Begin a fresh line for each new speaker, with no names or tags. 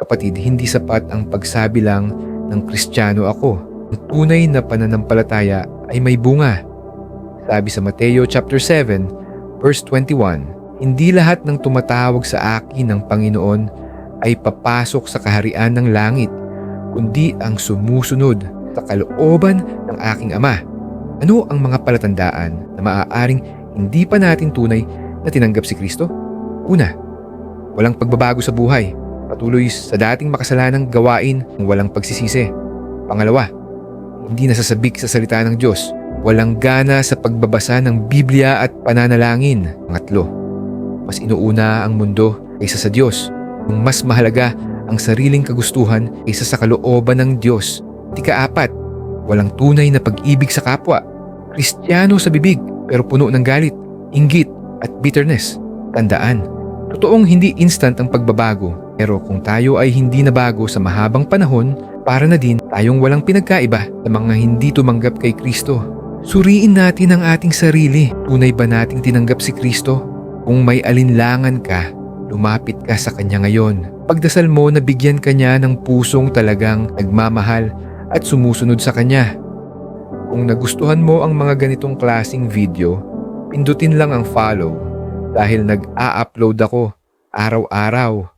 Kapatid, hindi sapat ang pagsabi lang ng Kristiyano ako. Ang tunay na pananampalataya ay may bunga. Sabi sa Mateo chapter 7, verse 21, hindi lahat ng tumatawag sa akin ng Panginoon ay papasok sa kaharian ng langit, kundi ang sumusunod sa kalooban ng aking Ama. Ano ang mga palatandaan na maaaring hindi pa natin tunay na tinanggap si Kristo? Una, walang pagbabago sa buhay. Patuloy sa dating makasalanang gawain ng walang pagsisisi. Pangalawa, hindi nasasabik sa salita ng Diyos. Walang gana sa pagbabasa ng Biblia at pananalangin. Pangatlo, mas inuuna ang mundo kaysa sa Diyos. Kung mas mahalaga ang sariling kagustuhan kaysa sa kalooban ng Diyos. Ikaapat, walang tunay na pag-ibig sa kapwa. Kristiyano sa bibig pero puno ng galit, inggit at bitterness. Tandaan, totoong hindi instant ang pagbabago. Pero kung tayo ay hindi nabago sa mahabang panahon, para na din tayong walang pinagkaiba sa mga hindi tumanggap kay Kristo. Suriin natin ang ating sarili. Tunay ba nating tinanggap si Kristo? Kung may alinlangan ka, lumapit ka sa Kanya ngayon. Pagdasal mo na bigyan ka niya ng pusong talagang nagmamahal at sumusunod sa Kanya. Kung nagustuhan mo ang mga ganitong klaseng video, pindutin lang ang follow dahil nag-a-upload ako araw-araw.